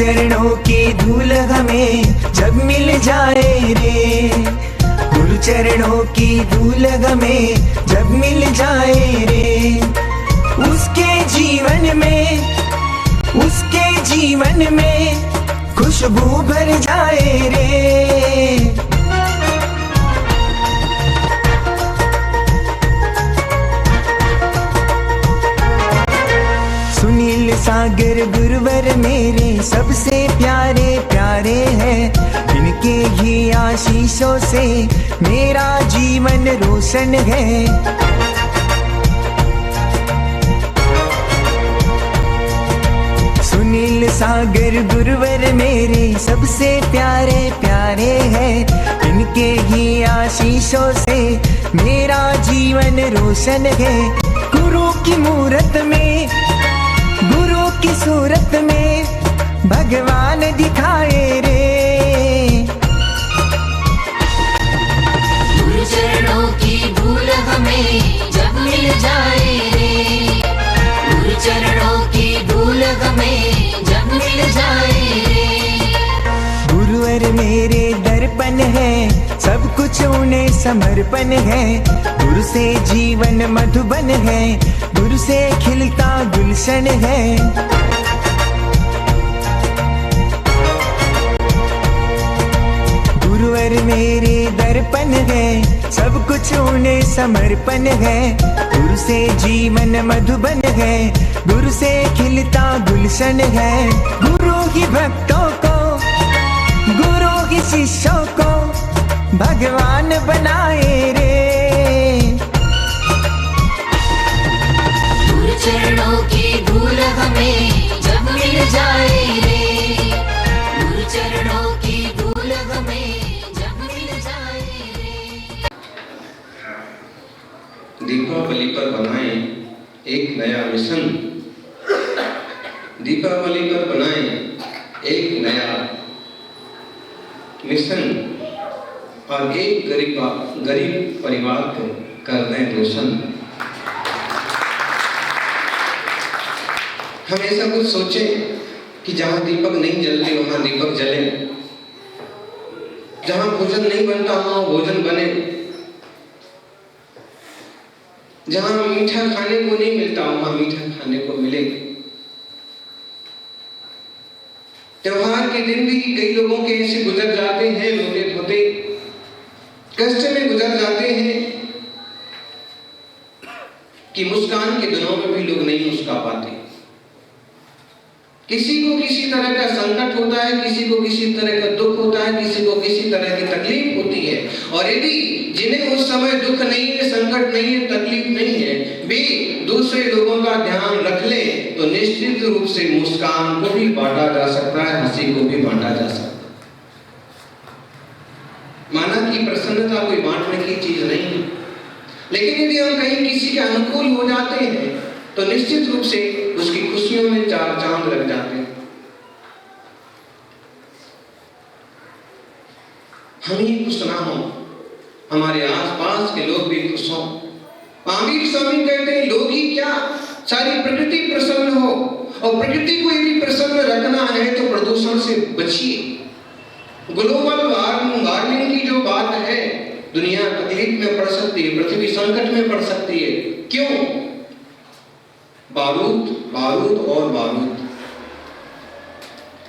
चरणों की धूल हमें जब मिल जाए रे, गुरु चरणों की धूल हमें जब मिल जाए रे, उसके जीवन में खुशबू भर जाए रे। सुनील सागर गुरुवर मेरे सबसे प्यारे प्यारे हैं, इनके ही आशीषों से मेरा जीवन रोशन है। सुनील सागर गुरुवर मेरे सबसे प्यारे प्यारे हैं, इनके ही आशीषों से मेरा जीवन रोशन है। गुरु की मूरत में, गुरु की सूरत में भगवान दिखाए रे। गुरु चरणों की धूल हमें जब मिल जाए रे, गुरु चरणों की धूल हमें जब मिल जाए रे। गुरुवर मेरे दर्पण है, सब कुछ उन्हें समर्पण है। गुरु से जीवन मधुबन है, गुरु से खिलता गुलशन है। गुरुवर मेरे दर्पण है, सब कुछ उन्हें समर्पण है। गुरु से जीवन मधुबन है, गुरु से खिलता गुलशन है। गुरु ही भक्तों को, गुरु ही शिष्यों को भगवान बनाए रे। गुरु चरणों की धूल हमें जब मिल जाए रे, गुरु चरणों की धूल हमें जब मिल जाए रे। दीपावली पर बनाएं एक नया मिशन, दीपावली पर बनाएं एक नया मिशन और एक गरीब परिवार को कर दें रोशन। हम ऐसा कुछ सोचें कि जहां दीपक नहीं जलते वहां दीपक जले, जहां भोजन नहीं बनता वहां भोजन बने, जहां मीठा खाने को नहीं मिलता वहां मीठा खाने को मिले। त्योहार के दिन भी कई लोगों के ऐसे गुजर जाते हैं, रोते धोते कष्ट में गुजर जाते हैं कि मुस्कान के दिनों में भी लोग नहीं मुस्का पाते। किसी को किसी तरह का संकट होता है, किसी को किसी तरह का दुख होता है, किसी को किसी तरह की तकलीफ होती है। और यदि जिन्हें उस समय दुख नहीं है, संकट नहीं है, तकलीफ नहीं है, वे दूसरे लोगों का ध्यान रख लें तो निश्चित रूप से मुस्कान को भी बांटा जा सकता है, हंसी को भी बांटा जा सकता है। माना कि प्रसन्नता कोई बांटने की चीज नहीं है, लेकिन यदि हम कहीं किसी के अनुकूल हो जाते हैं तो निश्चित रूप से उसकी खुशियों में चार चांद लग जाते हैं। हम ही खुश ना हो, हमारे आसपास के लोग भी खुश हों। आमिर स्वामी कहते हैं लोग ही क्या, सारी प्रकृति प्रसन्न हो। और प्रकृति को यदि प्रसन्न रखना है तो प्रदूषण से बचिए। ग्लोबल वार्मिंग की जो बात है, दुनिया तकलीफ में पड़ सकती है, पृथ्वी संकट में पड़ सकती है। क्यों? बारूद बारूद और बारूद,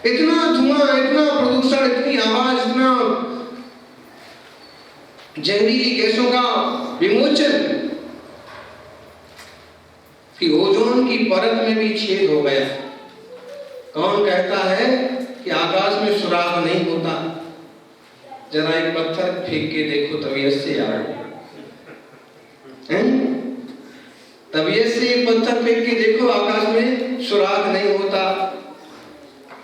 इतना धुआं, इतना प्रदूषण, इतनी आवाज, इतना जहरीली गैसों का विमोचन कि ओजोन की परत में भी छेद हो गया। कौन कहता है कि आकाश में सुराग नहीं होता? जरा एक पत्थर फेंक के देखो, तबीयत से यार, तबीयत से एक पत्थर फेंक के देखो, आकाश में सुराग नहीं होता।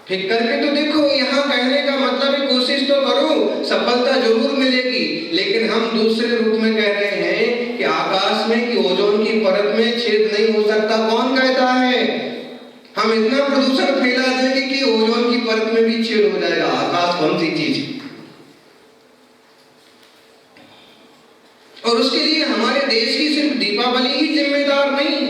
फेंक करके तो देखो। यहाँ कहने का मतलब है कोशिश तो करो, सफलता जरूर मिलेगी। लेकिन हम दूसरे रूप में कह रहे हैं कि आकाश में कि ओजोन की परत में छेद नहीं हो सकता। कौन कहता है? हम इतना प्रदूषण फैला देंगे कि ओजोन की परत में भी छेद हो जाएगा। आकाश कौन सी चीज? और उसके लिए हमारे देश की सिर्फ दीपावली ही जिम्मेदार नहीं,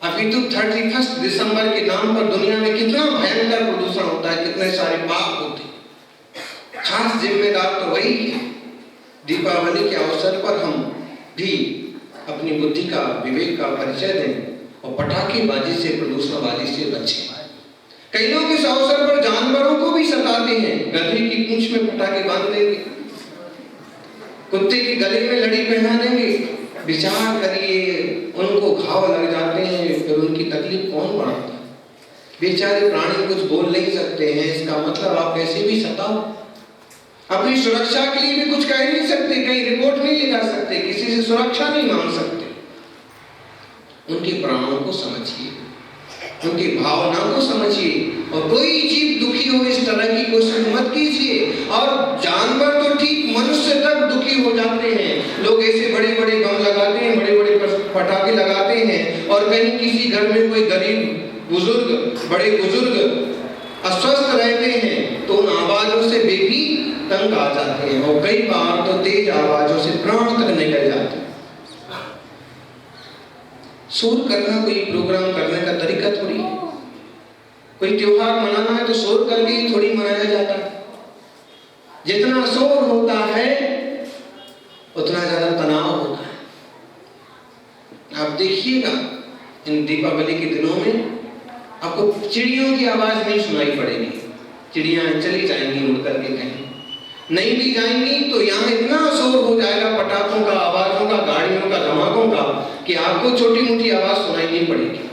अभी तो 31 दिसंबर के नाम पर दुनिया में कितना भयंकर प्रदूषण होता है, कितने सारे पाप होते हैं। खास जिम्मेदार तो वही है। दीपावली के अवसर पर हम भी अपनी बुद्धि का, विवेक का परिचय दें और पटाखेबाजी से, प्रदूषणबाजी से बचें। कई लोग इस अवसर पर जानवरों को भी सताते हैं। गधे की पूंछ में पटाखे बांध देंगे, कुत्ते के गले में लड़ी पहना देंगे। विचार करिए, उनको घाव लग जाते हैं, फिर उनकी तकलीफ कौन बढ़ाता है? बेचारे प्राणी कुछ बोल नहीं सकते हैं, इसका मतलब आप कैसे भी सताओ। अपनी सुरक्षा के लिए भी कुछ कह नहीं सकते, कहीं रिपोर्ट नहीं लगा सकते, किसी से सुरक्षा नहीं मांग सकते। उनके प्राणों को समझिए, उनकी भावना को समझिए, और कोई जीव दुखी हो इस तरह की कोशिश मत कीजिए। और जानवर तो ठीक, मनुष्य तक दुखी हो जाते हैं। लोग ऐसे बड़े बड़े बम लगाते हैं, बड़े बड़े पटाखे लगाते हैं, और कहीं किसी घर में कोई गरीब बुजुर्ग, बड़े बुजुर्ग अस्वस्थ रहते हैं तो उन आवाजों से वे भी तंग आ जाते हैं, और कई बार तो तेज आवाजों से प्राण तक निकल जाते हैं। शोर करना कोई प्रोग्राम करने का तरीका थोड़ी है। कोई त्योहार मनाना है तो शोर करके ही थोड़ी मनाया जाता है। जितना शोर होता है उतना ज्यादा तनाव होता है। आप देखिएगा इन दीपावली के दिनों में आपको चिड़ियों की आवाज नहीं सुनाई पड़ेगी। चिड़ियां चली जाएंगी उड़ करके, कहीं नहीं भी जाएंगी तो यहाँ इतना शोर हो जाएगा पटाखों का, आवाजों का, गाड़ियों का, धमाकों का, कि आपको छोटी मोटी आवाज सुनाई नहीं पड़ेगी।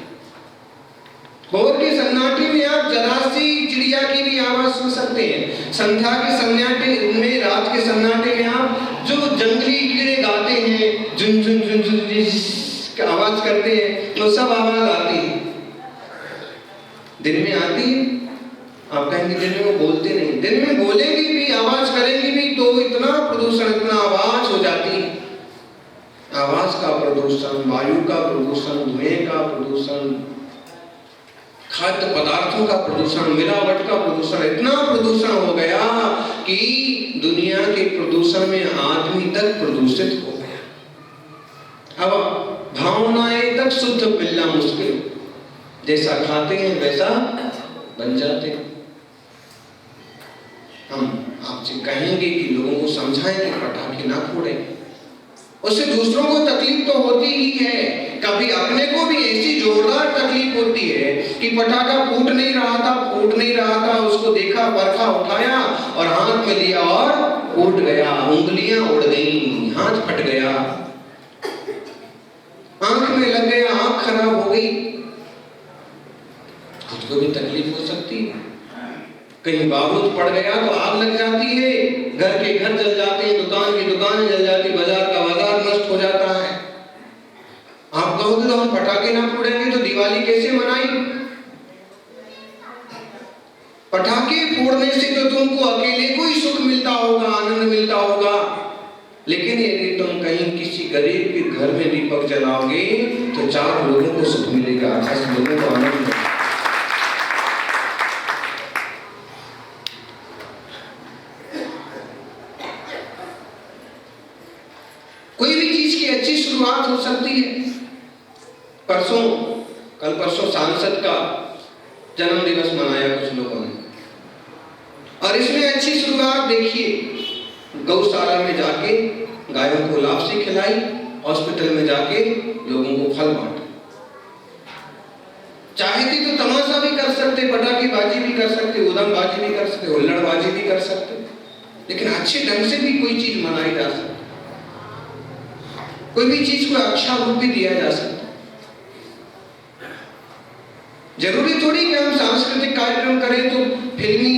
भोर के सन्नाटे में आप जरा सी चिड़िया की भी आवाज सुन सकते हैं। संध्या के सन्नाटे में, रात के सन्नाटे में आप जो जंगली कीड़े गाते हैं, झुन झुन झुन झुन आवाज करते हैं, वो सब आवाज आती है। दिन में आती है, आप कहेंगे दिन में वो बोलते नहीं। दिन में बोलेंगे भी, आवाज करेंगे भी, तो इतना प्रदूषण, इतना आवाज हो जाती है। आवाज का प्रदूषण, वायु का प्रदूषण, धुएं का प्रदूषण, खाद्य पदार्थों का प्रदूषण, मिलावट का प्रदूषण, इतना प्रदूषण हो गया कि दुनिया के प्रदूषण में आदमी तक प्रदूषित हो गया। अब भावनाएं तक शुद्ध मिलना मुश्किल। जैसा खाते हैं वैसा बन जाते हैं। हम आपसे कहेंगे कि लोगों को समझाएं कि पटाखे ना फोड़ें। उससे दूसरों को तकलीफ तो होती ही है, कभी अपने को भी ऐसी जोरदार तकलीफ होती है कि पटाखा फूट नहीं रहा था, उसको देखा, परखा, उठाया और हाथ में लिया और फूट गया, उंगलियां उड़ गई, हाथ फट गया, आंख में लग गया, आंख खराब हो गई। खुद को भी तकलीफ हो सकती है। कहीं बारूद पड़ गया तो आग लग जाती है, घर के घर जल जाते हैं, दुकान की दुकानें जल जाती, बाजार का बाजार नष्ट हो जाता है। आप कहोगे तो हम पटाखे ना फोड़ेंगे तो दिवाली कैसे मनाई? पटाखे फोड़ने से तो तुमको अकेले को ही सुख मिलता होगा, आनंद मिलता होगा, लेकिन यदि तुम कहीं किसी गरीब के घर में दीपक जलाओगे तो 4 लोगों को सुख मिलेगा, 10 लोगों को आनंद मिलेगा। कोई भी चीज की अच्छी शुरुआत हो सकती है। कल परसों सांसद का जन्म दिवस मनाया कुछ लोगों ने, और इसमें अच्छी शुरुआत देखिए, गौशाला में जाके गायों को लापसी खिलाई, हॉस्पिटल में जाके लोगों को फल बांटा। चाहती तो तमाशा भी कर सकते, पटाखेबाजी भी कर सकते, उधमबाजी भी कर सकते, हुल्लड़बाजी भी कर सकते, लेकिन अच्छे ढंग से भी कोई चीज मनाई जा सकती, कोई भी चीज को अच्छा रूप भी दिया जा सकता। जरूरी थोड़ी कि हम सांस्कृतिक कार्यक्रम करें तो फिल्मी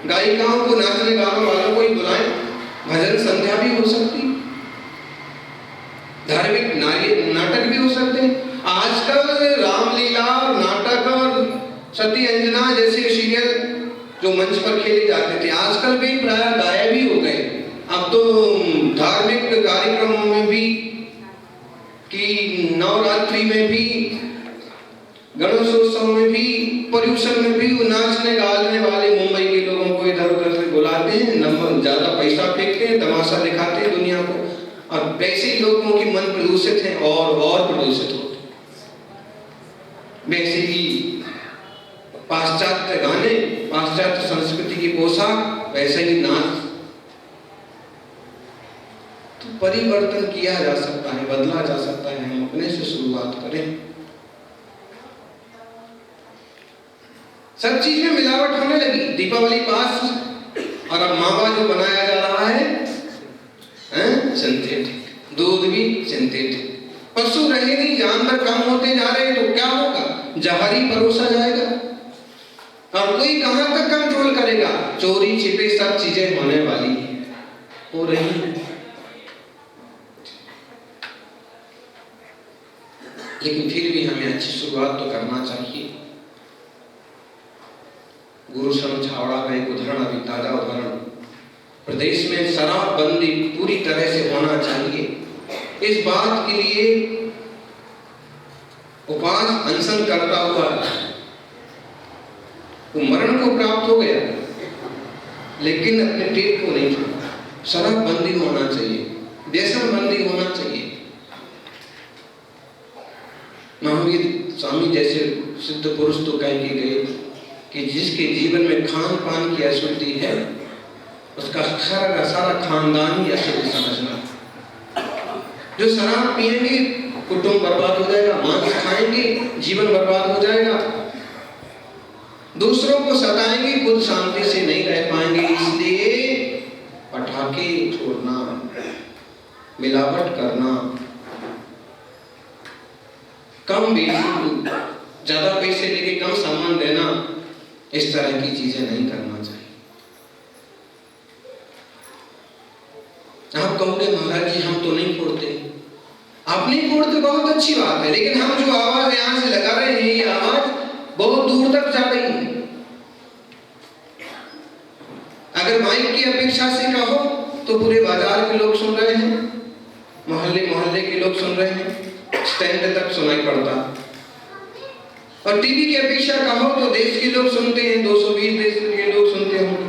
गायिकाओं को, नाचने गाने वालों को ही बुलाएं। भजन संध्या भी हो सकती, धार्मिक नाटक भी हो सकते हैं। आजकल रामलीला नाटक और सती अंजना जैसे सीरियल जो मंच पर खेले जाते थे, आजकल भी प्राय गायब ही हो गए। अब तो धार्मिक कार्यक्रमों में भी, कि नवरात्रि में भी, गणेशोत्सव में भी, पर्यूषण में भी नाचने गाने वाले मुंबई के लोगों को इधर उधर से बुलाते हैं, नंबर ज्यादा पैसा फेंकते हैं, तमाशा दिखाते हैं दुनिया को, और वैसे ही लोगों की मन प्रदूषित है और प्रदूषित होते हैं। पाश्चात्य गाने, पाश्चात्य संस्कृति की पोशाक, वैसे ही नाच। तो परिवर्तन किया जा सकता है, बदला जा सकता है, हम अपने से शुरुआत करें। सब चीज में मिलावट होने लगी, दीपावली पास और अब मावा जो बनाया जा रहा है सिंथेटिक, दूध भी सिंथेटिक। पशु रहे नहीं, जानवर कम होते जा रहे हैं, तो क्या होगा? जहरी परोसा जाएगा और कोई कहां तक कंट्रोल करेगा? चोरी छिपे सब चीजें होने वाली हो रही हैं। लेकिन फिर भी हमें अच्छी शुरुआत तो करना चाहिए। गुरु शरण छावड़ा का एक उदाहरण, अभी ताजा उदाहरण, प्रदेश में शराबबंदी पूरी तरह से होना चाहिए। इस बात के लिए उपवास अनशन करता हुआ वो मरण को प्राप्त हो गया, लेकिन अपने पेट को नहीं छोड़ा। शराबबंदी होना चाहिए, व्यसन बंदी होना चाहिए। महावीर स्वामी जैसे सिद्ध पुरुष तो कह के गए कि जिसके जीवन में खान पान की अशुद्धि है, उसका सारा खानदान ही अशुद्ध समझना। जो शराब पिएंगे कुटुंब बर्बाद हो जाएगा, मांस खाएंगे जीवन बर्बाद हो जाएगा, दूसरों को सताएंगे, खुद शांति से नहीं रह पाएंगे। इसलिए पटाखे छोड़ना, मिलावट करना, कम ज्यादा पैसे लेके कम सामान देना, इस तरह की चीजें नहीं करना चाहिए। आप कहोगे महाराज जी हम तो नहीं फोड़ते। आप नहीं फोड़ते, बहुत अच्छी बात है, लेकिन हम जो आवाज यहां से लगा रहे हैं, ये आवाज बहुत दूर तक जा रही है। अगर माइक की अपेक्षा से कहो तो पूरे बाजार के लोग सुन रहे हैं, मोहल्ले मोहल्ले के लोग सुन रहे हैं, स्टैंड तक सुनाई पड़ता। और टीवी की अपेक्षा कहो तो देश के लोग सुनते हैं, 220 देश के लोग सुनते होंगे।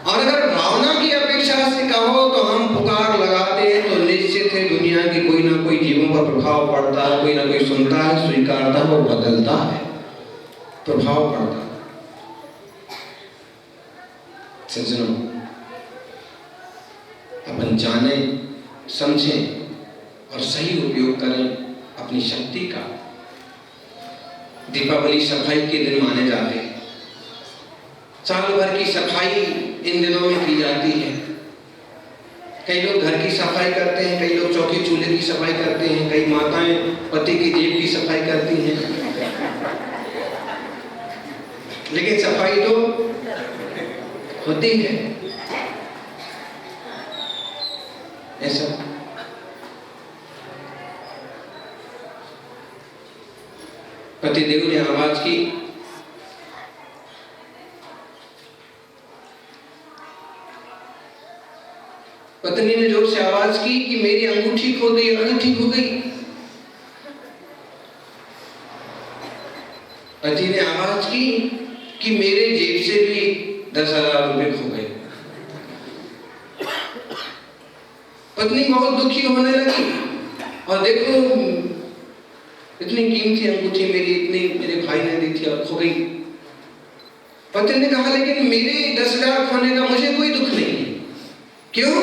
और अगर भावना की अपेक्षा से कहो तो हम पुकार लगाते हैं, तो निश्चित है दुनिया की कोई ना कोई जीवों पर प्रभाव पड़ता है, कोई ना कोई सुनता है, स्वीकारता है और बदलता है, प्रभाव पड़ता है। सज्जनों, अपन जाने समझें और सही उपयोग करें अपनी शक्ति का। दीपावली सफाई के दिन माने जाते हैं। साल भर की सफाई इन दिनों में की जाती है। कई लोग घर की सफाई करते हैं, कई लोग चौकी चूल्हे की सफाई करते हैं, कई माताएं पति की जेब की सफाई करती हैं। लेकिन सफाई तो होती है ऐसा। पतिदेव ने आवाज की, पत्नी ने जोर से आवाज की कि मेरी अंगूठी खो गई, अंगूठी खो गई। पति ने आवाज की कि मेरे जेब से भी 10,000 रुपए खो गए। पत्नी बहुत दुखी होने लगी, और देखो इतनी कीमती अंगूठी मेरी इतनी मेरे भाई ने दी थी और खो गई। पति ने कहा लेकिन मेरे 10,000 खोने का मुझे कोई दुख नहीं है। क्यों?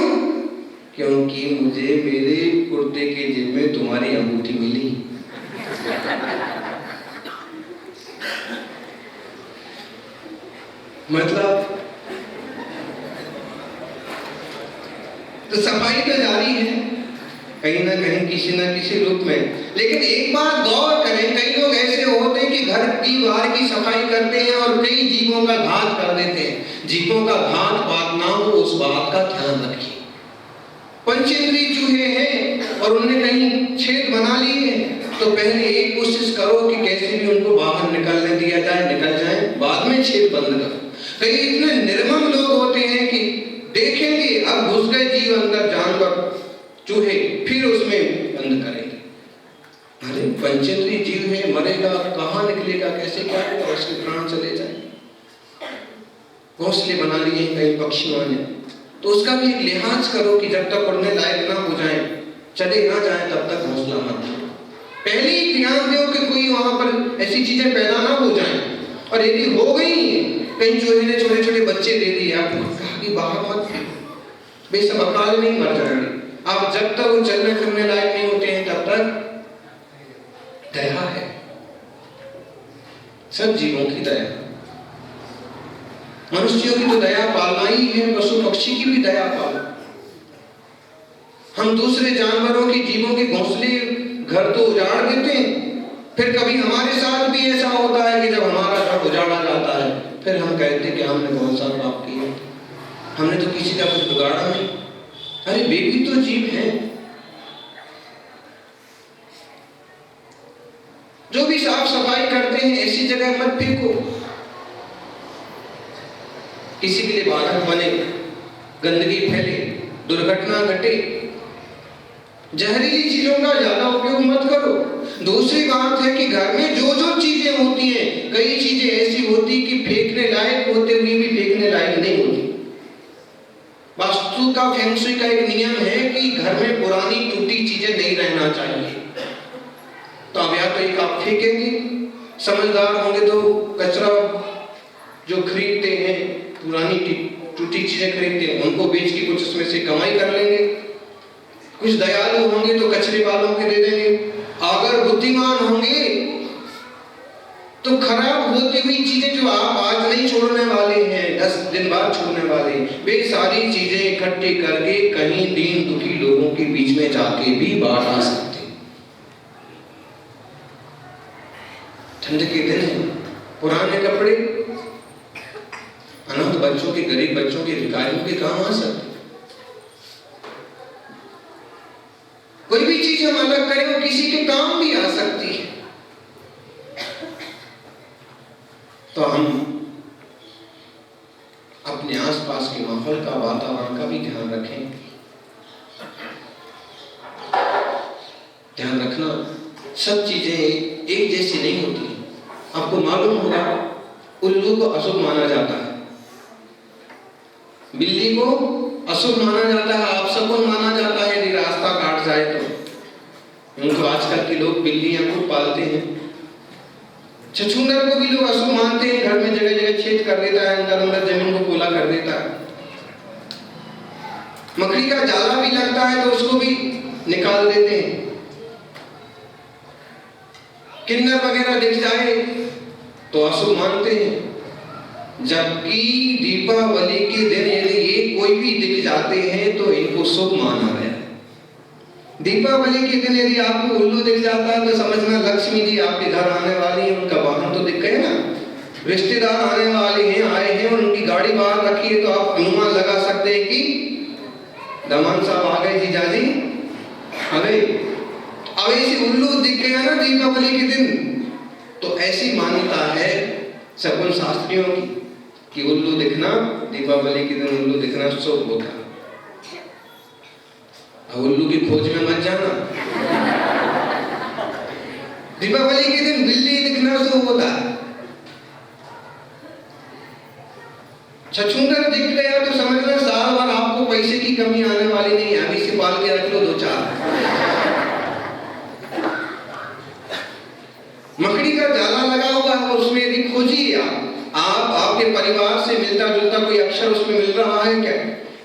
क्योंकि मुझे मेरे कुर्ते के जेब में तुम्हारी अंगूठी मिली। मतलब तो सफाई तो जारी है कहीं ना कहीं किसी ना किसी रूप में। लेकिन एक बात गौर करें, कई लोग ऐसे होते हैं कि घर की बाहर की सफाई करते हैं और कई जीवों का घात कर देते हैं। जीवों का घात बात ना हो, उस बात का ध्यान रखिए। पंचेंद्रीय चूहे हैं और उन्होंने कहीं छेद बना लिए हैं, तो पहले एक कोशिश करो कि कैसे भी उनको बाहर निकलने दिया जाए, निकल जाए, बाद में छेद बंद करो। कई इतने निर्मम लोग होते हैं कि देखेंगे अब घुस गए जीव अंदर, जानवर चूहे, फिर उसमें बंद करेंगे। अरे पंचेंद्रीय जीव है, मरेगा कहाँ निकलेगा, कैसे क्या होगा, उसके प्राण चले जाएंगे। घोंसले बना लिए कई पक्षियों ने, तो उसका भी एक लिहाज करो कि जब तक उड़ने लायक ना हो जाए, चले ना जाए, तब तक घोंसला मत दो। पहले ही ध्यान दो कि कोई वहां पर ऐसी चीजें पैदा ना हो जाएं, और यदि हो गई है, कहीं चोरी ने छोटे छोटे बच्चे दे दिए, आपने कहा कि बाहर मत फेंको, वे सब अकाल में ही मर जाएंगे। आप जब तक वो चलने फिरने लायक नहीं होते हैं तब तक दया है, सब जीवों की दया। मनुष्यों की तो दया पालना ही है, पशु पक्षी की भी दया पालो। हम दूसरे जानवरों की, जीवों के घोंसले, घर तो उजाड़ देते हैं, फिर कभी हमारे साथ भी ऐसा होता है कि जब हमारा घर उजाड़ा जाता है, फिर हम कहते हैं कि हमने कौन सा पाप किया, हमने तो किसी का कुछ बिगाड़ा नहीं। अरे वे भी तो जीव हैं। जो भी साफ सफाई करते हैं, ऐसी जगह मत फेंको किसी के लिए बाधक बने, गंदगी फैले, दुर्घटना घटे। जहरीली चीजों का ज्यादा उपयोग मत करो। दूसरी बात है कि घर में जो जो चीजें होती हैं, कई चीजें ऐसी होती कि फेंकने लायक होते हुए भी फेंकने लायक नहीं होती। वास्तु का फेंग शुई का एक नियम है कि घर में पुरानी टूटी चीजें नहीं रहना चाहिए। तो अब या तो एक आप फेंकेंगे, समझदार होंगे तो कचरा जो खरीदते हैं, पुरानी टूटी चीजें खरीदते हैं, उनको बेच के कुछ उसमें से कमाई कर लेंगे। कुछ दयालु होंगे तो कचरे वालों के दे देंगे। अगर बुद्धिमान होंगे तो खराब होती हुई चीजें जो आप आज नहीं छोड़ने वाले हैं, 10 दिन बाद छोड़ने वाले, वे सारी चीजें इकट्ठी करके कहीं दीन दुखी लोगों के बीच में जाके भी बांट आ सकते। ठंड के दिन है, पुराने कपड़े अनाथ बच्चों के, गरीब बच्चों के, भिखारियों के काम आ सकते। कोई भी चीज हम अलग करें वो किसी के काम भी आ सकती है। तो हम अपने आसपास के माहौल का, वातावरण का भी ध्यान रखें। ध्यान रखना, सब चीजें एक जैसी नहीं होती। आपको मालूम होगा उल्लू को अशुभ माना जाता है, बिल्ली को अशुभ माना जाता है, अपशकुन माना जाता है यदि रास्ता काट जाए तो। उनको आजकल के लोग बिल्लियां को पालते हैं। छछूंदर को भी लोग अशुभ मानते हैं, घर में जगह जगह छेद कर देता है, अंदर अंदर जमीन को पोला कर देता है। मकड़ी का जाला भी लगता है तो उसको भी निकाल देते हैं। किन्नर वगैरह दिख जाए तो अशुभ मानते हैं। जबकि दीपावली के दिन यदि ये कोई भी दिख जाते हैं तो इनको शुभ माना गया। दीपावली के दिन यदि आपको उल्लू दिख जाता है तो समझना लक्ष्मी जी आपके घर आने वाली है, उनका वाहन तो दिख गए ना, रिश्तेदार आने वाले हैं, आए हैं और उनकी गाड़ी बाहर रखी है, तो आप अनुमान लगा सकते हैं कि दामान साहब आ गए, जीजा जी आ गए। अब ऐसे उल्लू दिख गया ना दीपावली के दिन, तो ऐसी मान्यता है शकुन शास्त्रियों की कि उल्लू दिखना, दीपावली के दिन उल्लू दिखना शुभ होता है। उल्लू की खोज में मत जाना। दीपावली के दिन बिल्ली दिखना शुभ होता है। छछूंदर दिख गया तो समझना साल भर आपको पैसे की कमी आने वाली नहीं है, अभी से पाल के रख लो 2-4। मकड़ी का जाला लगा हुआ है, उसमें यदि खोजिए आप आपके परिवार से मिलता जुलता कोई अक्षर उसमें मिल रहा है क्या?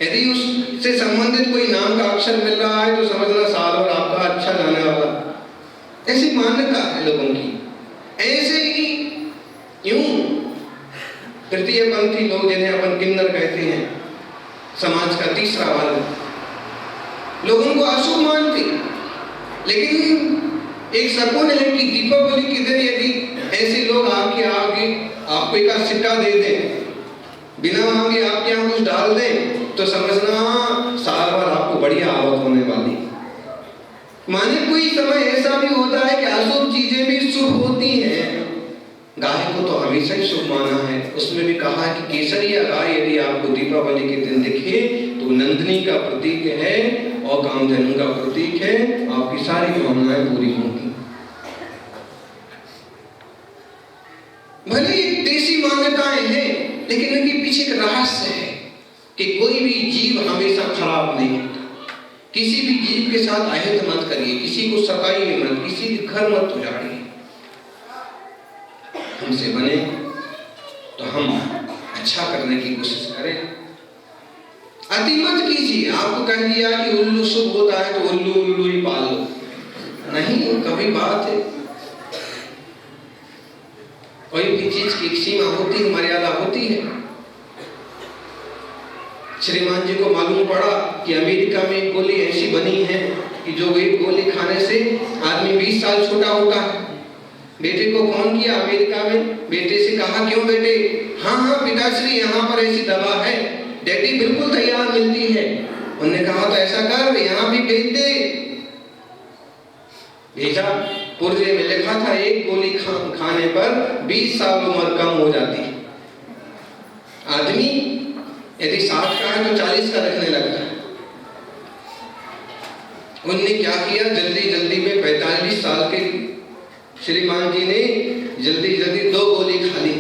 यदि उससे संबंधित कोई नाम का अक्षर मिल रहा है तो समझना साल भर आपका अच्छा जाने वाला। ऐसी मान्यता है लोगों की। ऐसे ही यूं तृतीय पंथी लोग जिन्हें अपन किन्नर कहते हैं, समाज का तीसरा वर्ग, लोगों को अशुभ मानते। लेकिन एक शकुन है कि दीपावली के दिन यदि ऐसे लोग आपके आगे आपको एक सिक्का दे दें, बिना मांगे आपके यहाँ कुछ डाल दें, तो समझना साल भर आपको बढ़िया आवक होने वाली। माने कोई समय ऐसा भी होता है कि अशुभ चीजें भी शुभ होती हैं। गाय को तो हमेशा ही शुभ माना है। उसमें भी कहा है कि केसरिया गाय यदि आपको दीपावली के दिन दिखे तो नंदिनी का प्रतीक है और कामधेनु का प्रतीक है, आपकी सारी कामनाएं पूरी होंगी। भले ही देसी मान्यताएं हैं, लेकिन इनके पीछे एक रहस्य है कि कोई भी जीव हमेशा खराब नहीं होता। किसी भी जीव के साथ अहित मत करिए, किसी को सताइए मत, किसी के घर मत उजाड़िए। हमसे बने तो हम अच्छा करने की कोशिश करें, अति मत कीजिए। आपको कह दिया कि उल्लू शुभ होता है तो उल्लू उल्लू ही पाल लो, नहीं, कभी बात है। कोई भी चीज की एक सीमा होती है, मर्यादा होती है। श्रीमान जी को मालूम पड़ा कि अमेरिका में एक गोली ऐसी बनी है कि जो एक गोली खाने से आदमी 20 साल छोटा होता है। बेटे को फोन किया अमेरिका में, बेटे से कहा क्यों बेटे? हाँ हाँ पिताश्री, यहाँ पर ऐसी दवा है, डैडी बिल्कुल तैयार मिलती है। उन्होंने कहा तो ऐसा कर, यहाँ भी भेज दे। भेजा, पुर्जे में लिखा था एक गोली खाने पर 20 साल उम्र कम हो जाती है। आदमी यदि 60 का है तो 40 का रखने लगता है। उनने क्या किया, जल्दी जल्दी में 45 साल के श्रीमान जी ने जल्दी जल्दी 2 गोली खा ली।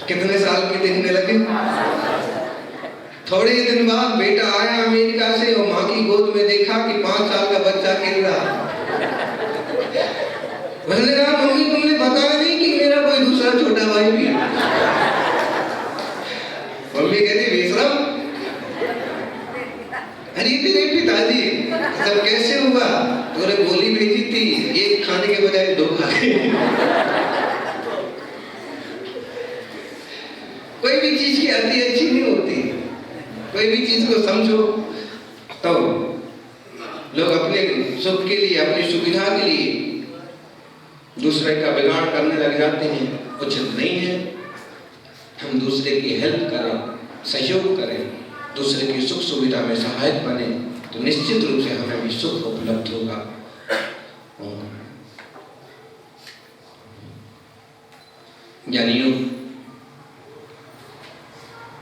कितने साल के दिखने लगे। थोड़े दिन बाद बेटा आया अमेरिका से और माँ की गोद में देखा कि 5 साल का बच्चा गिर रहा। उसने कहा मम्मी तुमने बताया नहीं कि मेरा कोई दूसरा छोटा भाई भी है। मम्मी कहती बेशरम, अरे तेरे पिताजी सब कैसे हुआ? तूने गोली भेजी थी, एक खाने के बजाय 2 खा गए। कोई भी चीज की अति अच्छी नहीं होती। कोई भी चीज को समझो तो लोग अपने सुख के लिए, अपनी सुविधा के लिए दूसरे का बिगाड़ करने लग जाते हैं। उचित नहीं है। हम दूसरे की हेल्प करें, सहयोग करें, दूसरे की सुख सुविधा में सहायक बने तो निश्चित रूप से हमें भी सुख उपलब्ध होगा। ज्ञानियों,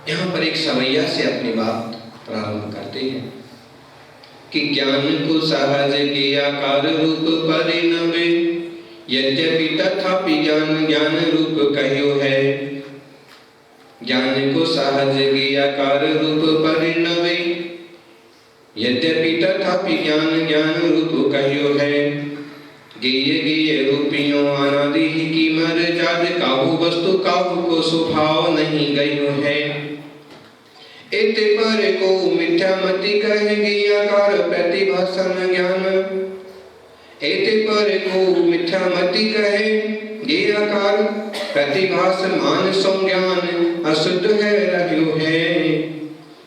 यहाँ पर एक सवैया से अपनी बात प्रारंभ करते हैं कि ज्ञान को सहज के आकार रूप परिणमे, यद्यपि तथापि ज्ञान ज्ञान रूप कह्यो है। ज्ञान को सहज के आकार रूप परिणमे, यद्यपि तथापि ज्ञान ज्ञान रूप कह्यो है। गेय गेय रूपियों अनादि की मर जाद, काहू वस्तु काहू को स्वभाव नहीं गयो है। इति पर को मिथ्या मति कहेंगे आकार प्रतिभासन ज्ञान। इति पर को मिथ्या मति कहेंगे आकार प्रतिभास मान संज्ञान अशुद्ध है रह्यो है।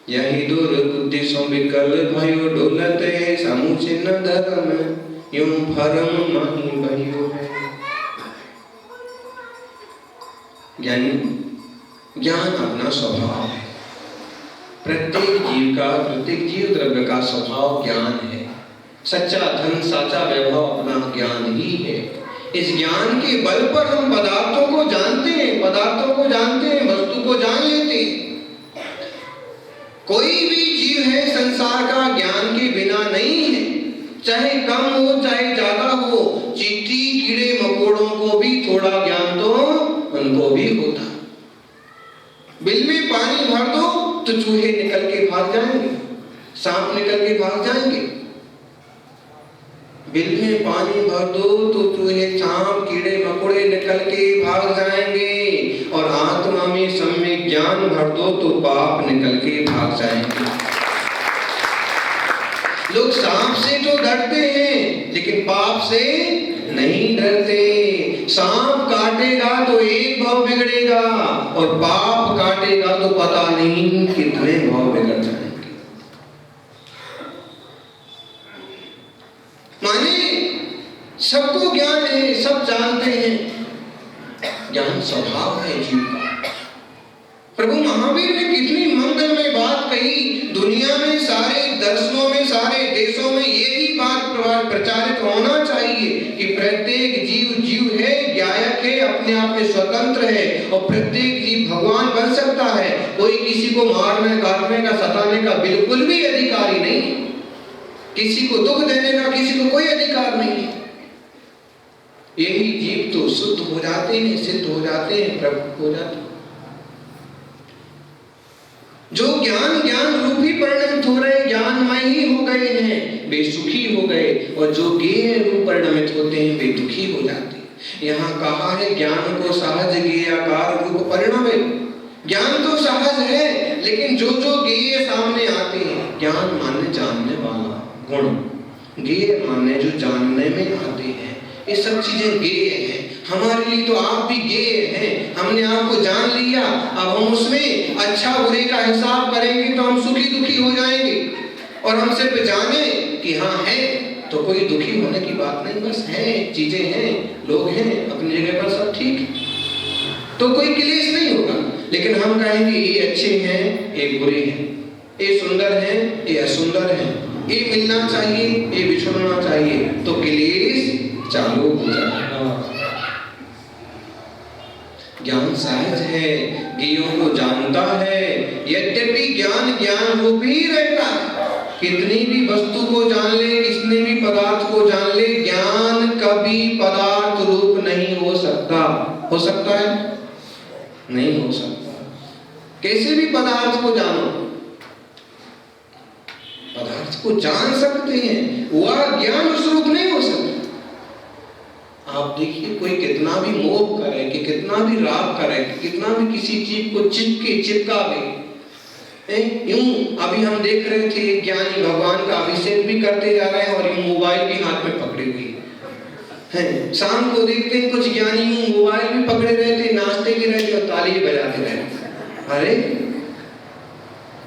यही दुर्बुद्धि सो विकल भयो डोलत है, समुचे न धर्म यूं भरम नहीं भयो है। ज्ञान अपना स्वभाव है। प्रत्येक जीव द्रव्य का स्वभाव ज्ञान है। सच्चा धन साचा वैभव अपना ज्ञान ही है। इस ज्ञान के बल पर हम पदार्थों को जानते हैं, वस्तु को जान लेते हैं। कोई भी जीव है संसार का ज्ञान के बिना नहीं है, चाहे कम हो चाहे ज्यादा हो। चींटी कीड़े मकोड़ों को भी थोड़ा ज्ञान तो उनको भी होता। बिल में पानी भर दो तो चूहे निकल के भाग जाएंगे, सांप निकल के भाग जाएंगे। बिल में पानी भर दो तो चूहे सांप कीड़े मकोड़े निकल के भाग जाएंगे, और आत्मा में सम्यक ज्ञान भर दो तो पाप निकल के भाग जाएंगे। लोग सांप से तो डरते हैं लेकिन पाप से नहीं डरते। सांप काटेगा तो एक भाव बिगड़ेगा और पाप काटेगा तो पता नहीं कितने भाव बिगड़ जाएंगे। माने सबको ज्ञान है, सब जानते हैं। ज्ञान स्वभाव है जीव का। प्रभु महावीर ने कितनी मंगलमय बात कही। दुनिया में सारे दर्शनों में, सारे देशों में यही बात प्रचारित होना चाहिए कि प्रत्येक जीव जीव है, ज्ञायक है, अपने आप में स्वतंत्र है और प्रत्येक जीव भगवान बन सकता है। कोई किसी को मारने काटने का सताने का बिल्कुल भी अधिकारी नहीं, किसी को दुख देने का किसी को कोई अधिकार नहीं है। यही जीव तो शुद्ध हो जाते हैं, सिद्ध हो जाते हैं, प्रभु हो जाते हैं। जो ज्ञान रूप ही परिणमित हो रहे, ज्ञानमय ही हो गए हैं, वे सुखी हो गए, और जो ज्ञेय रूप परिणमित होते हैं वे दुखी हो जाते हैं। यहाँ कहा है ज्ञान को सहज ज्ञेयाकार रूप परिणमित। ज्ञान तो सहज है, लेकिन जो जो ज्ञेय सामने आते हैं, ज्ञान माने जानने वाला गुण, ज्ञेय माने जो जानने में आते हैं, ये सब चीजें ज्ञेय हैं। हमारे लिए तो आप भी ज्ञेय हैं। हमने आपको जान लिया, अब हम उसमें अच्छा बुरे का हिसाब करेंगे तो हम सुखी दुखी हो जाएंगे। और हम सिर्फ जाने कि हाँ है, तो कोई दुखी होने की बात नहीं, बस है, चीजें हैं, लोग हैं, अपनी जगह पर सब ठीक है, तो कोई क्लेश नहीं होगा। लेकिन हम कहेंगे ये अच्छे हैं, ये बुरे हैं, ये सुंदर हैं, ये असुंदर हैं, ये मिलना चाहिए, ये बिछड़ना चाहिए, तो क्लेश चालू हो जाएगा। ज्ञान सहज है, ज्ञेयों को जानता है, यद्यपि ज्ञान रूप ही रहता है। कितनी भी वस्तु को जान ले, कितने भी पदार्थ को जान ले, ज्ञान कभी पदार्थ रूप नहीं हो सकता। हो सकता है? नहीं हो सकता। कैसे भी पदार्थ को जानो, पदार्थ को जान सकते हैं, वह ज्ञान उस रूप नहीं हो सकता। आप देखिए, कोई कितना भी मोह करे, कि कितना भी राग करे, कि कितना भी किसी चीज को चिपकावे, यूं अभी हम देख रहे थे ज्ञानी भगवान का अभिषेक भी करते जा रहे हैं और यूं मोबाइल भी हाथ में पकड़े हुए हैं। शाम को देखते हैं कुछ ज्ञानी यूं मोबाइल भी पकड़े रहते, नाचते भी रहते और ताली बजाते रहते। अरे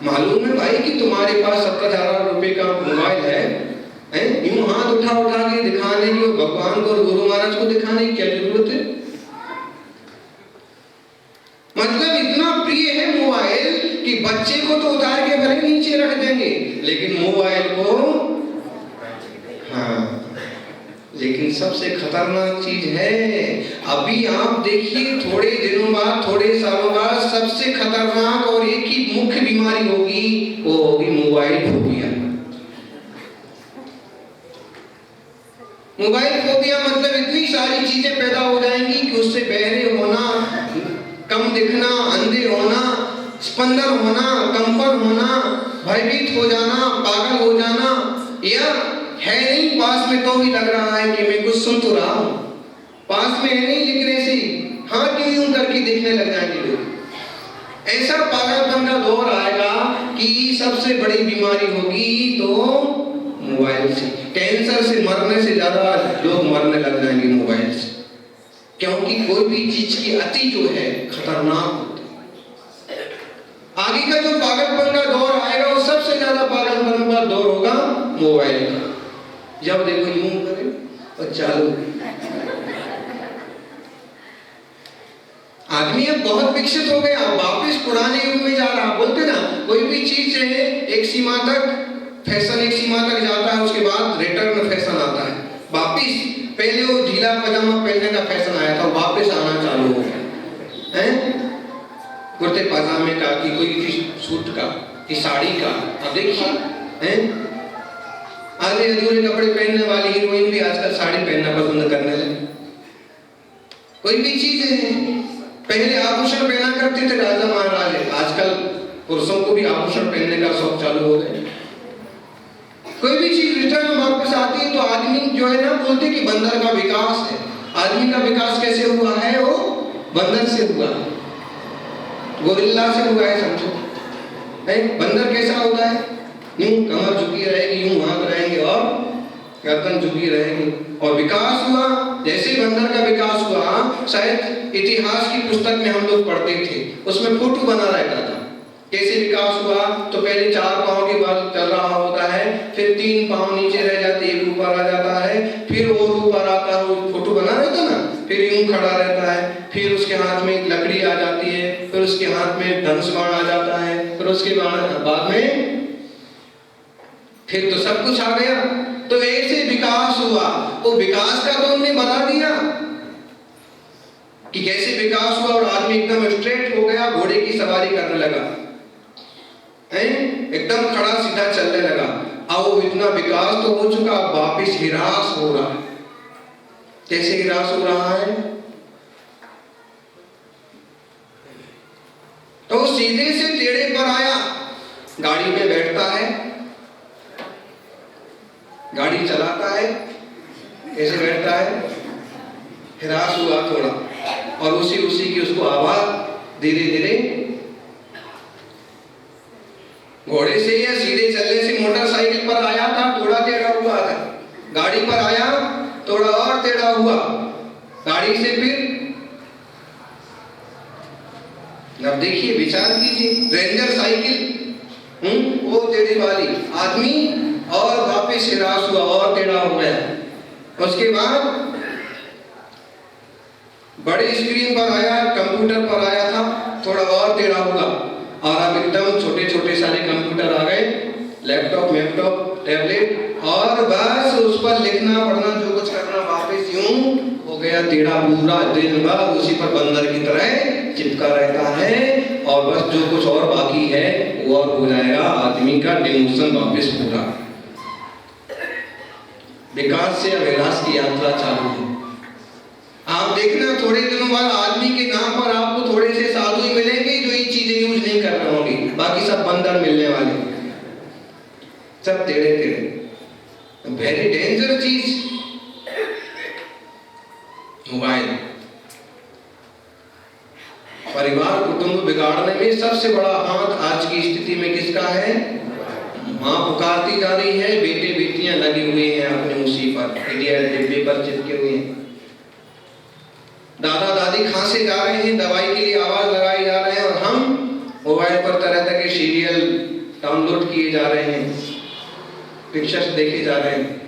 मालूम है भाई कि तुम्हारे पास 70,000 रुपए का मोबाइल है, यूं हाथ उठा के दिखाने की, और भगवान को और गुरु महाराज को दिखाने की क्या जरूरत है? मतलब इतना प्रिय है मोबाइल कि बच्चे को तो उतार के भले नीचे रख देंगे, लेकिन मोबाइल को, हाँ, लेकिन सबसे खतरनाक चीज है, अभी आप देखिए थोड़े दिनों बाद, थोड़े सालों बाद सबसे खतरनाक और एक ही मुख्य बीमारी होगी, वो होगी मोबाइल फोबिया। मोबाइल फोबिया मतलब इतनी सारी चीजें पैदा हो जाएंगी कि उससे बहरे होना, कम दिखना, अंधे होना, स्पंदन होना, कंपन होना, भयभीत हो जाना, पागल हो जाना, या है नहीं पास में तो भी लग रहा है कि मैं कुछ सुन तो रहा हूं, पास में है नहीं लेकिन ऐसे हाथ यूं करके देखने लग जाएंगे लोग। ऐसा पागलपन का दौर आएगा कि सबसे बड़ी बीमारी होगी तो मोबाइल से। कैंसर से मरने से ज्यादा लोग मरने लग जाएंगे मोबाइल से, क्योंकि कोई भी चीज की अति जो है खतरनाक होती है। आगे का जो पागलपन का दौर आएगा, वो सबसे ज्यादा पागलपन का दौर होगा मोबाइल का। जब देखो यूं करे और चालू, आदमी अब बहुत विकसित हो गया, वापस पुराने युग में जा रहा। बोलते ना, कोई भी चीज है एक सीमा तक, फैशन एक सीमा तक जाता है, उसके बाद रिटर्न फैशन आता है वापिस। पहले वो ढीला पजामा पहनने का फैशन आया था, वापस आना चालू हो गया है, कुर्ते पजामे का, कि कोई सूट का, कि साड़ी का। अब देखिए हैं, आधे अधूरे कपड़े पहनने वाली हीरोइन भी आजकल साड़ी पहनना पसंद करने लगी। कोई भी चीज है, पहले आभूषण पहना करते थे राजा महाराजे, आजकल पुरुषों को भी आभूषण पहनने का शौक चालू हो गया। कोई भी चीज रिटर्न वापस आती है तो आदमी जो है ना, बोलते कि बंदर का विकास है। आदमी का विकास कैसे हुआ है? वो बंदर से हुआ, गोरिल्ला से हुआ है, समझो। बंदर कैसा होता है? यूं कमर झुकी रहेगी, यूं हाथ रहेंगे और गर्दन झुकी रहेगी। और विकास हुआ, जैसे बंदर का विकास हुआ, शायद इतिहास की पुस्तक में हम लोग पढ़ते थे, उसमें फोटो बना रहता था कैसे विकास हुआ। तो पहले 4 पांव के बाद चल रहा होता है, फिर 3 पांव नीचे रह जाते, एक ऊपर आ जाता है, फिर और ऊपर आता है, वो फोटो बना रहता ना, फिर यूं खड़ा रहता है, फिर उसके हाथ में लकड़ी आ जाती है, फिर उसके हाथ में धनुष बाण आ जाता है, फिर उसके बाद में फिर तो सब कुछ आ गया। तो ऐसे विकास हुआ। वो विकास का तो हमने बता दिया कि कैसे विकास हुआ, और आदमी एकदम स्ट्रेट हो गया, घोड़े की सवारी करने लगा, एकदम खड़ा सीधा चलने लगा। अब वो इतना विकास तो हो चुका, वापिस हिरास हो रहा है। कैसे हिरास हो रहा है? तो सीधे से टेढ़े पर आया, गाड़ी में बैठता है, गाड़ी चलाता है, कैसे बैठता है, हिरास हुआ थोड़ा, और उसी की उसको आवाज धीरे धीरे घोड़े से या सीधे चलने से मोटरसाइकिल पर आया था, थोड़ा टेढ़ा हुआ था, गाड़ी पर आया थोड़ा और टेढ़ा हुआ, गाड़ी से फिर अब देखिए, विचार कीजिए, रेंजर साइकिल वो टेढ़ी वाली, आदमी और वापस हिरास हुआ और टेढ़ा हो गया। उसके बाद बड़े स्क्रीन पर आया, कंप्यूटर पर आया था, थोड़ा और टेढ़ा हुआ, और अब एकदम छोटे छोटे सारे कंप्यूटर आ गए, लैपटॉप, टैबलेट, और बस उस पर लिखना पढ़ना जो कुछ करना, वापस यूं हो गया टेढ़ा, पूरा दिन भर उसी पर बंदर की तरह चिपका रहता है, और बस जो कुछ और बाकी है वो और हो जाएगा, आदमी का डिमोशन वापस पूरा। विकास से अविनाश की यात्रा चालू है। आप देखना थोड़े दिनों बाद आदमी के नाम पर आपको थोड़े से साधु ही मिलेंगे जो ये चीजें यूज नहीं कर रहे होंगे, बाकी सब बंदर मिलने वाले, सब टेढ़े टेढ़े। वेरी डेंजर चीज मोबाइल। परिवार कुटुंब बिगाड़ने में सबसे बड़ा हाथ आज की स्थिति में किसका है? माँ पुकारती जा रही है, बेटे बेटियां लगे हुए हैं अपने उसी पर, डिब्बे पर चिपके हुए हैं, दादा दादी खांसे जा रहे हैं, दवाई के लिए आवाज लगाए जा रहे हैं, और हम मोबाइल पर तरह तरह के सीरियल डाउनलोड किए जा रहे हैं, पिक्चर्स देखे जा रहे हैं।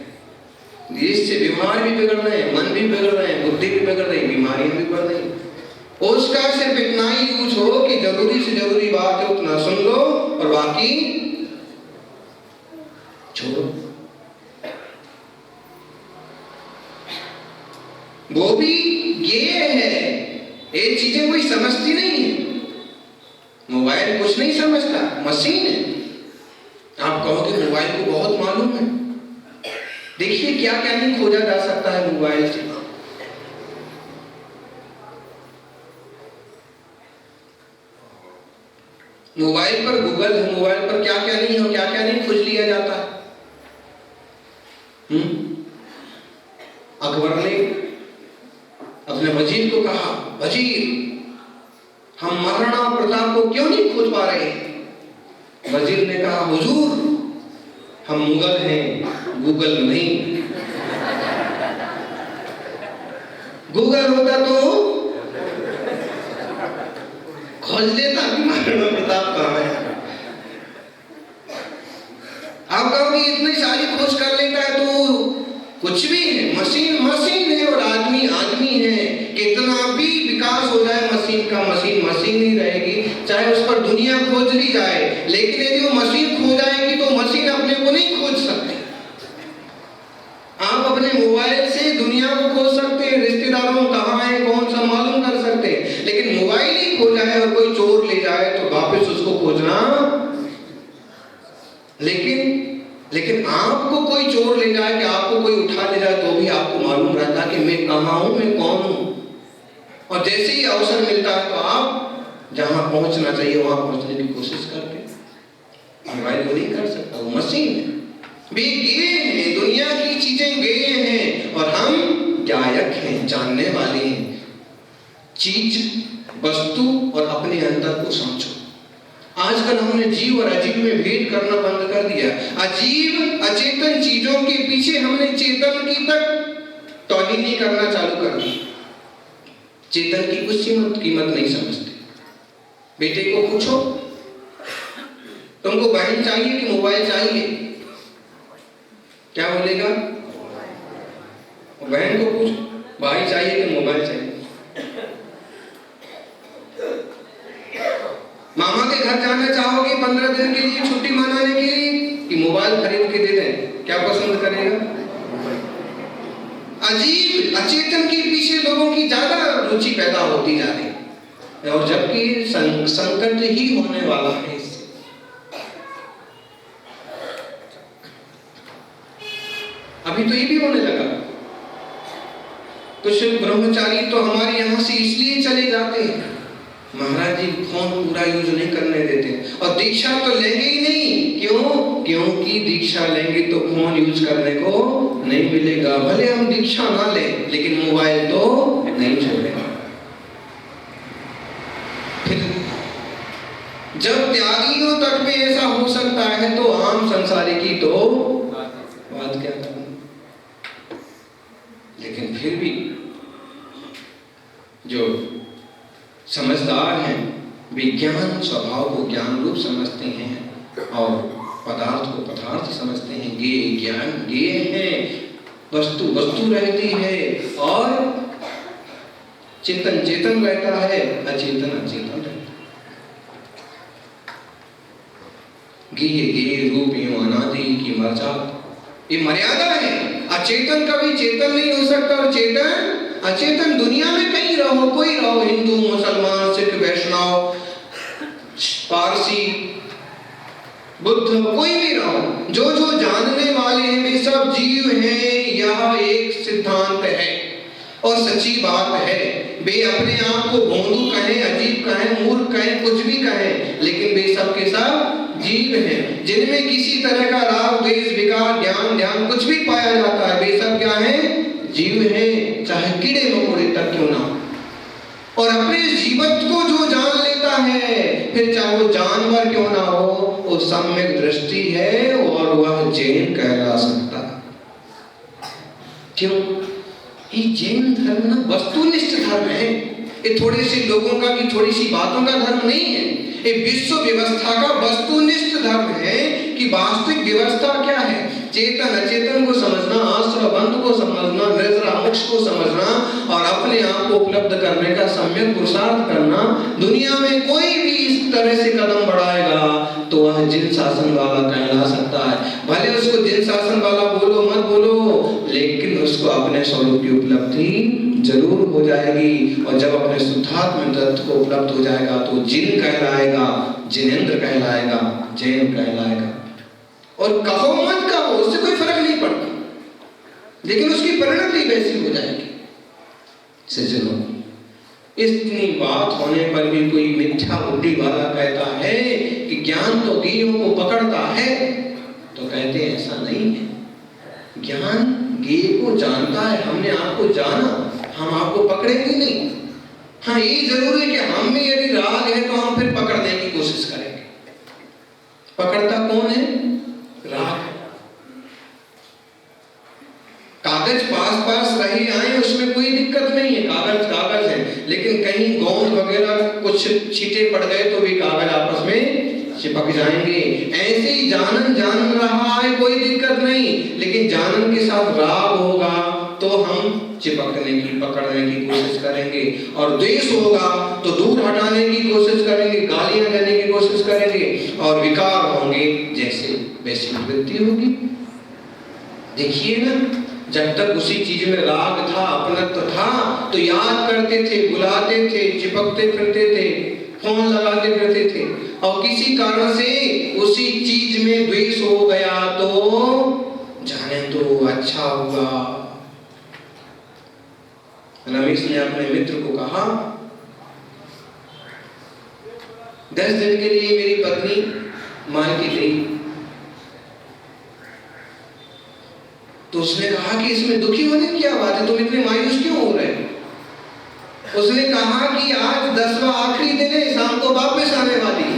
इससे बीमार भी बिगड़ रहे हैं, मन भी बिगड़ रहे हैं, बुद्धि भी बिगड़ रही, बीमारियां भी बढ़ रही। उसका सिर्फ इतना ही यूज हो कि जरूरी से जरूरी बात है उतना सुन लो और बाकी छोड़ो। वो भी ये है, ये चीजें कोई समझती नहीं है। मोबाइल कुछ नहीं समझता, मशीन है। आप कहोगे मोबाइल को बहुत मालूम है, देखिए क्या क्या नहीं खोजा जा सकता है मोबाइल से। मोबाइल पर गूगल है, मोबाइल पर क्या क्या नहीं हो, क्या क्या नहीं खोज लिया जाता है। अकबर ने अपने वजीर को कहा, वजीर हम महाराणा प्रताप को क्यों नहीं खोज पा रहे? वजीर ने कहा, हुजूर हम मुगल हैं, गूगल नहीं। गूगल होता तो खोज लेता कि महाराणा प्रताप कहाँ है। आप कहोगे इतनी सारी खोज कर लेता है तो कुछ भी है, मशीन मशीन है और आदमी आदमी है। कितना भी विकास हो जाए मशीन का, मशीन मशीन ही रहेगी, चाहे उस पर दुनिया खोज ली जाए, लेकिन यदि वो मशीन खो जाएगी तो मशीन अपने को नहीं खोज सकती। आप अपने मोबाइल से दुनिया को खोज सकते हैं, रिश्तेदारों कहाँ है कौन सा मालूम कर सकते हैं, लेकिन मोबाइल ही खो जाए और कोई चोर ले जाए तो वापस उसको खोजना। लेकिन आपको कोई चोर ले जाए कि आपको कोई उठा ले जाए तो भी आपको मालूम रहता है कि मैं कहाँ हूँ, मैं कौन हूँ। और जैसे ही अवसर मिलता है तो आप जहाँ पहुँचना चाहिए वहाँ पहुँचने की कोशिश करते। मोबाइल वो नहीं कर सकता, वो मशीन है। वे गे हैं, दुनिया की चीजें गे हैं और हम गायक हैं, जानने वाले हैं। चीज, वस्तु और अपने अंदर को समझो। आजकल हमने जीव और अजीव में भेद करना बंद कर दिया। अजीब अचेतन चीजों के पीछे हमने चेतन की तक तौलीनी करना चालू कर दी। चेतन की कुछ कीमत नहीं समझते। बेटे को पूछो तुमको बहन चाहिए कि मोबाइल चाहिए, क्या बोलेगा? बहन को पूछो भाई चाहिए कि मोबाइल चाहिए। मामा के घर जाना चाहोगे 15 दिन के लिए छुट्टी मनाने के लिए कि मोबाइल खरीद के दे दें, क्या पसंद करेगा? अजीब अचेतन के पीछे लोगों की ज्यादा रुचि पैदा होती जा रही है और जबकि संकट ही होने वाला है इससे। अभी तो ये भी होने लगा। कुछ ब्रह्मचारी तो हमारे यहाँ से इसलिए चले जाते हैं महाराज जी फोन पूरा यूज नहीं करने देते, और दीक्षा तो लेंगे ही नहीं। क्यों? क्योंकि दीक्षा लेंगे तो फोन यूज करने को नहीं मिलेगा। भले हम दीक्षा ना लें लेकिन मोबाइल तो नहीं छोड़ेगा। फिर जब त्यागियों तक में ऐसा हो सकता है तो आम संसारी की तो बात क्या करना। लेकिन फिर भी जो समझदार हैं, विज्ञान स्वभाव को ज्ञान रूप समझते हैं और पदार्थ को पदार्थ समझते हैं। ज्ञेय ज्ञान ज्ञेय है, वस्तु वस्तु रहती है, और चेतन चेतन रहता है, अचेतन अचेतन रहता है। ज्ञेय ज्ञेय रूप यूं अनादि की मर्यादा, ये मर्यादा है। अचेतन कभी चेतन नहीं हो सकता, और चेतन अचेतन। दुनिया में कहीं रहो, कोई रहो, हिंदू मुसलमान सिख वैष्णव पारसी बुद्ध, कोई भी रहो, जो जो जानने वाले हैं वे सब जीव हैं, यह एक सिद्धांत है और सच्ची बात है। वे अपने आप को भोंदू कहें, अजीब कहें, मूर्ख कहें, कुछ भी कहें, लेकिन वे सब के सब जीव हैं, जिनमें किसी तरह का राग द्वेष विकार ज्ञान ध्यान कुछ भी पाया जाता है। वे सब क्या है? जीव हैं, चाहे कीड़े मकोड़े तक क्यों ना हो। और अपने जीवत्व को जो जान लेता है, फिर चाहे वो जानवर क्यों ना हो, वो सम्यक दृष्टि है और वह जैन कहला सकता है। क्यों? ये जैन धर्म ना वस्तुनिष्ठ धर्म है। ये थोड़े से लोगों का कि थोड़ी सी बातों का धर्म नहीं है। ये विश्व व्यवस्था का वस्तुनिष्ठ धर्म है कि वास्तविक व्यवस्था क्या है। चेतन अचेतन को समझना, आश्रय बंध को समझना, निद्रा मोक्ष को समझना और अपने आप को उपलब्ध करने का सम्यक पुरुषार्थ करना। दुनिया में कोई भी इस तरह से कदम बढ़ाएगा तो वह जिन शासन वाला कहला सकता है। भले उसको जिन शासन वाला बोलो मत बोलो, लेकिन उसको अपने स्वरूप की उपलब्धि जरूर हो जाएगी। और जब अपने शुद्धात्म तत्व को उपलब्ध हो जाएगा तो जिन कहलाएगा, जिनेंद्र कहलाएगा, जैन कहलाएगा। और कहो मत कहो, उससे कोई फर्क नहीं पड़ता, लेकिन उसकी परिणति वैसी हो जाएगी। सज्जनों, इतनी बात होने पर भी कोई मिथ्या बुद्धि वाला कहता है कि ज्ञान तो गेयों को पकड़ता है, तो कहते हैं ऐसा नहीं है। ज्ञान गेय को जानता है। हमने आपको जाना, हम आपको पकड़ेंगे नहीं। हाँ, ये जरूर है कि हम में यदि राग है तो हम फिर पकड़ने की कोशिश करेंगे। पकड़ता कौन है? राग। कागज पास पास रहे आए उसमें कोई दिक्कत नहीं है, कागज कागज है। लेकिन कहीं गोंद वगैरह कुछ छींटे पड़ गए तो भी कागज आपस में चिपक जाएंगे। ऐसे ही जानन जान रहा है, कोई दिक्कत नहीं, लेकिन जानन के साथ राग होगा तो हम चिपकने की, पकड़ने की कोशिश करेंगे। और द्वेष होगा तो दूर हटाने की कोशिश करेंगे, गालियां देने की कोशिश करेंगे। और विकार होंगे जैसे वैसी वृत्ति होगी। देखिए ना, जब तक उसी चीज में राग था, अपनत्व था, तो याद करते थे, बुलाते थे, चिपकते फिरते थे, फोन लगाते फिरते थे। और किसी कारण से उसी चीज में द्वेष हो गया तो जाने तो अच्छा हुआ। रमेश ने अपने मित्र को कहा, 10 दिन के लिए मेरी पत्नी मायके गई। तो उसने कहा कि इसमें दुखी होने की क्या बात है, तुम इतने मायूस क्यों हो रहे? उसने कहा कि आज 10वां आखिरी दिन है, शाम को वापस आने वाली है।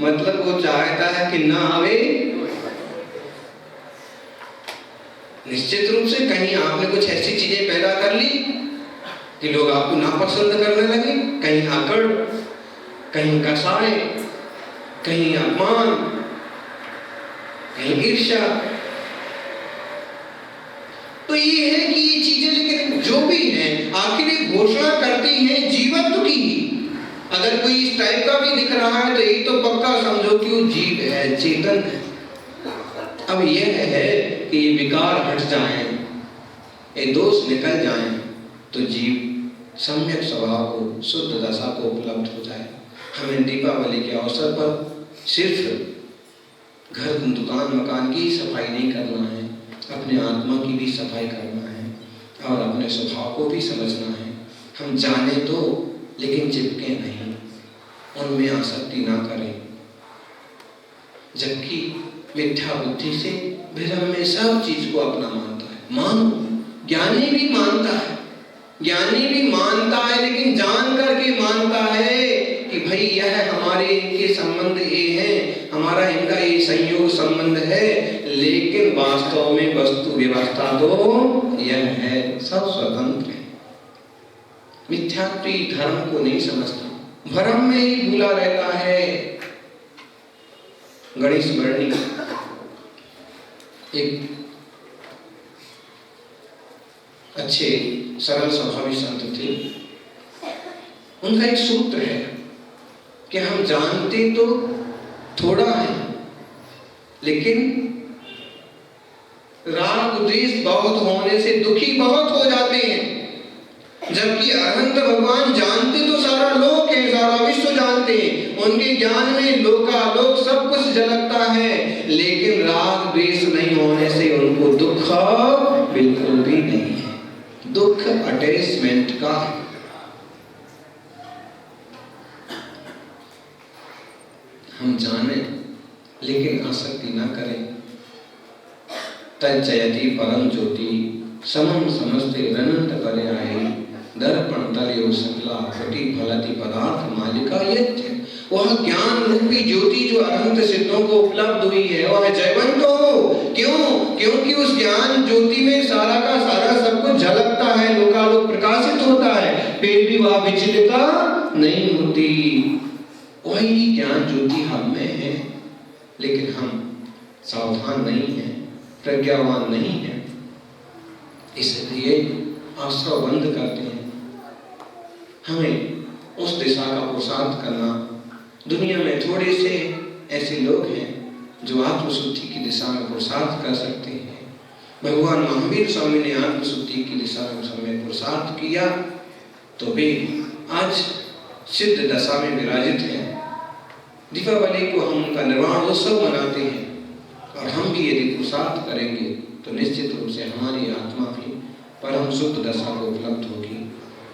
मतलब वो चाहता है कि ना आवे। निश्चित रूप से कहीं आपने कुछ ऐसी चीजें पैदा कर ली कि लोग आपको नापसंद करने लगे, कहीं आकड़, कहीं कसाय, कहीं अपमान, कहीं ईर्ष्या। तो ये है कि ये चीजें, लेकिन जो भी है आखिर ये घोषणा करती हैं जीवत्व की। अगर कोई इस टाइप का भी दिख रहा है तो ये तो पक्का समझो कि वो जीव है, चेतन है। अब यह है कि ये विकार हट जाएं, ये दोष निकल जाएं, तो जीव सम्यक स्वभाव को, शुद्ध दशा को उपलब्ध हो जाए। हमें दीपावली के अवसर पर सिर्फ घर दुकान मकान की सफाई नहीं करना है, अपने आत्मा की भी सफाई करना है और अपने स्वभाव को भी समझना है। हम जाने तो लेकिन चिपके नहीं, उनमें आसक्ति ना करें। जबकि मिथ्या बुद्धि से भ्रम में सब चीज को अपना मानता है। मानो ज्ञानी भी मानता है, ज्ञानी भी मानता है, लेकिन जान करके मानता है कि भाई यह हमारे इनके संबंध ये हैं, हमारा इनका ये संयोग संबंध है, लेकिन वास्तव में वस्तु व्यवस्था तो यह है, सब स्वतंत्र है। मिथ्यात्वी धर्म को नहीं समझता, भ्रम में ही भूला रहता है। गणेश वर्णी एक अच्छे सरल स्वभावी संत थे। उनका एक सूत्र है कि हम जानते तो थोड़ा है, लेकिन राग द्वेष बहुत होने से दुखी बहुत हो जाते हैं। जबकि अनंत भगवान जानते तो सारा लोक है, सारा विश्व जानते हैं, उनके ज्ञान में लोकालोक सब कुछ झलकता है, लेकिन राग द्वेष नहीं होने से उनको दुख बिल्कुल भी नहीं है। दुख अटैचमेंट का। हम जाने लेकिन आसक्ति ना करें। तज्जयति परम ज्योति समम समस्ते अनंत करे आए दर्पण तले सकला घटी फलति पदार्थ मालिका यज्ञ। वह ज्ञान रूपी ज्योति जो अनंत सिद्धों को उपलब्ध हुई है वह जयवंत हो। क्यों? क्योंकि उस ज्ञान ज्योति में सारा का सारा सब कुछ झलकता है, लोकालोक प्रकाशित होता है, फिर भी वह विचलिता नहीं होती। वही ज्ञान ज्योति हम में है, लेकिन हम सावधान नहीं है, प्रज्ञावान नहीं है, इसलिए आश्रय बंद करते हैं। हमें उस दिशा का पुरुषार्थ करना। दुनिया में थोड़े से ऐसे लोग हैं जो आत्मशुद्धि की दिशा में पुरुषार्थ कर सकते हैं। भगवान महावीर स्वामी ने आत्मशुद्धि की दिशा में पुरुषार्थ किया तो वे आज सिद्ध दशा में विराजित हैं। दीपावली को हम उनका निर्वाण उत्सव मनाते हैं, और हम भी यदि पुरुषार्थ करेंगे तो निश्चित रूप से हमारी आत्मा भी परम शुद्ध दशा को उपलब्ध होगी।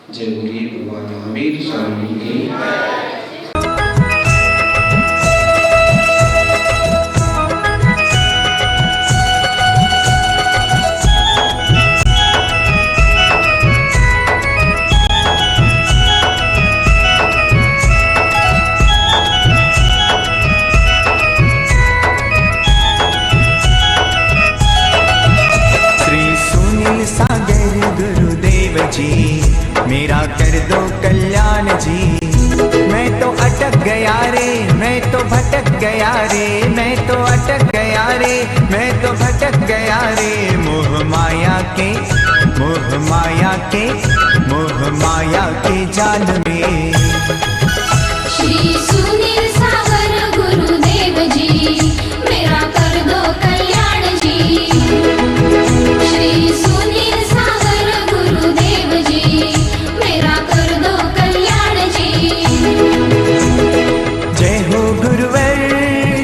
जय बोलिए भगवान महावीर स्वामी की। मेरा कर दो कल्याण जी। मैं तो अटक गया रे, मैं तो भटक गया रे, मैं तो अटक गया रे, मैं तो भटक गया रे। मोह माया के, मोह माया के, मोह माया के जाल में। श्री सुनील सागर गुरुदेव जी मेरा कर दो कल्याण जी। श्री सुनील सागर गुरुदेव जी मेरा कर दो कल्याण जी। जय हो गुरुवर,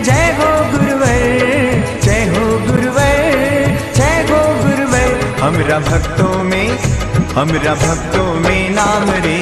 जय हो गुरुवर, जय हो गुरुवर, जय हो गुरुवर। हमरा भक्तों में नाम रे।